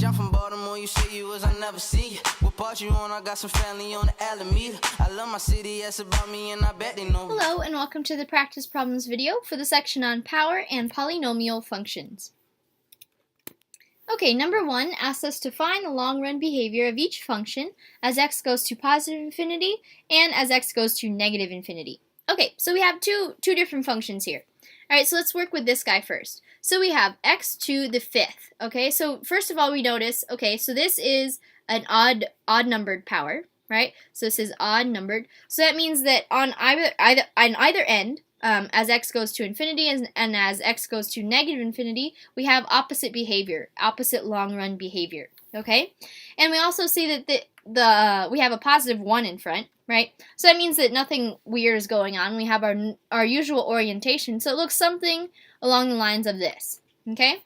I'm from Baltimore, you say you was, I never see you. What part you on? I got some family on the Alameda. I love my city, that's about me, and I bet they know. Hello, and welcome to the practice problems video for the section on power and polynomial functions. Okay, number 1 asks us to find the long-run behavior of each function as x goes to positive infinity and as x goes to negative infinity. Okay, so we have two different functions here. Alright, so let's work with this guy first. So we have x to the 5th. Okay, so first of all we notice, okay, so this is an odd numbered power, right? So this is odd numbered. So that means that on either end, as x goes to infinity and as x goes to negative infinity, we have opposite behavior, opposite long-run behavior. Okay, and we also see that we have a positive 1 in front, right? So that means that nothing weird is going on. We have our usual orientation, so it looks something along the lines of this. Okay,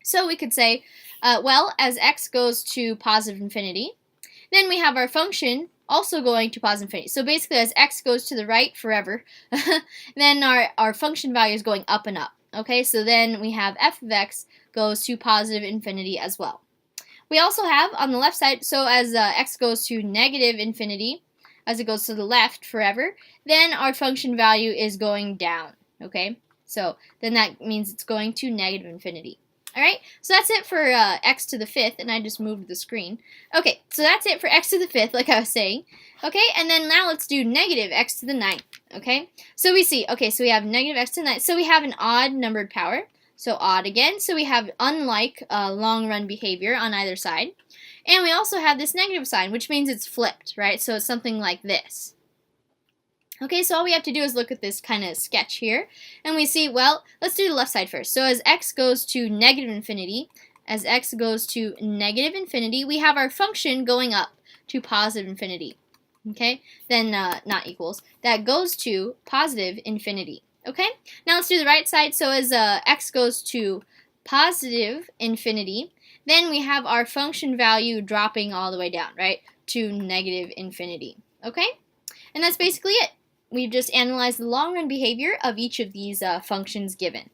so we could say, well, as x goes to positive infinity, then we have our function also going to positive infinity. So basically, as x goes to the right forever, then our function value is going up and up. Okay, so then we have f of x goes to positive infinity as well. We also have on the left side, so as x goes to negative infinity, as it goes to the left forever, then our function value is going down. Okay, so then that means it's going to negative infinity. Alright, so that's it for x to the 5th, and I just moved the screen. Okay, so that's it for x to the 5th, like I was saying. Okay, and then now let's do negative x to the 9th. Okay, so we see, okay, so we have negative x to the 9th. So we have an odd numbered power, so odd again. So we have unlike long-run behavior on either side. And we also have this negative sign, which means it's flipped, right? So it's something like this. Okay, so all we have to do is look at this kind of sketch here, and we see, well, let's do the left side first. So as x goes to negative infinity, we have our function going up to positive infinity. Okay, then not equals, that goes to positive infinity. Okay, now let's do the right side. So as x goes to positive infinity, then we have our function value dropping all the way down, right, to negative infinity. Okay, and that's basically it. We've just analyzed the long-run behavior of each of these functions given.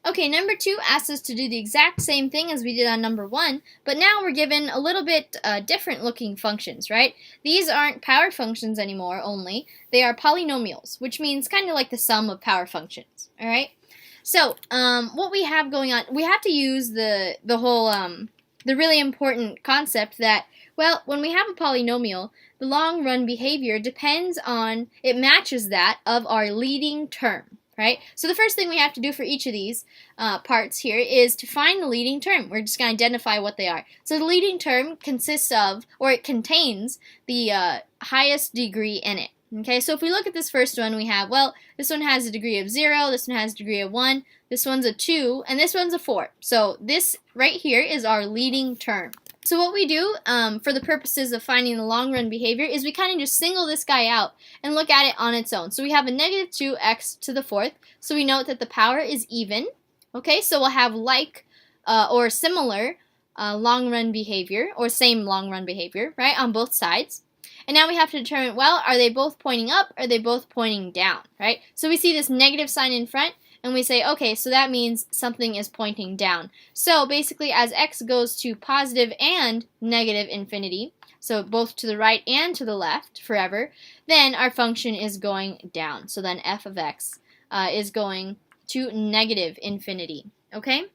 Okay, number 2 asks us to do the exact same thing as we did on number 1, but now we're given a little bit different looking functions, right? These aren't power functions anymore only, they are polynomials, which means kind of like the sum of power functions, alright? So, what we have going on, we have to use the whole, the really important concept that, well, when we have a polynomial, the long-run behavior depends on, it matches that of our leading term, right? So the first thing we have to do for each of these parts here is to find the leading term. We're just going to identify what they are. So the leading term consists of, or it contains, the highest degree in it. Okay, so if we look at this first one, we have, well, this one has a degree of 0, this one has a degree of 1, this one's a 2, and this one's a 4. So this right here is our leading term. So what we do for the purposes of finding the long-run behavior is we kind of just single this guy out and look at it on its own. So we have a negative 2x to the 4th, so we note that the power is even. Okay, so we'll have like or similar long-run behavior, or same long-run behavior, right, on both sides. And now we have to determine, well, are they both pointing up, or are they both pointing down, right? So we see this negative sign in front, and we say, okay, so that means something is pointing down. So basically, as x goes to positive and negative infinity, so both to the right and to the left forever, then our function is going down. So then f of x is going to negative infinity, okay?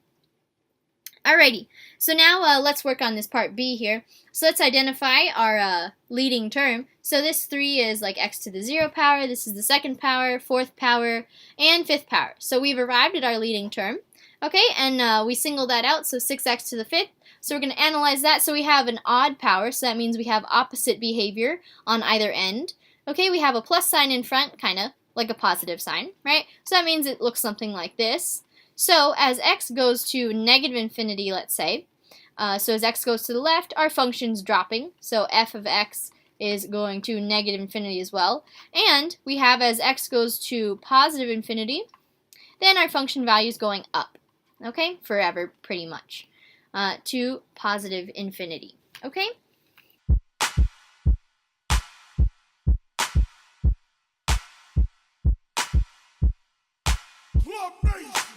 Alrighty, so now let's work on this part B here. So let's identify our leading term. So this 3 is like x to the 0 power, this is the 2nd power, 4th power, and 5th power. So we've arrived at our leading term. Okay, and we single that out, so 6x to the 5th. So we're going to analyze that. So we have an odd power, so that means we have opposite behavior on either end. Okay, we have a plus sign in front, kind of like a positive sign, right? So that means it looks something like this. So as x goes to negative infinity, let's say, so as x goes to the left, our function's dropping. So f of x is going to negative infinity as well. And we have as x goes to positive infinity, then our function value is going up. Okay, forever pretty much, to positive infinity. Okay? Club Nation.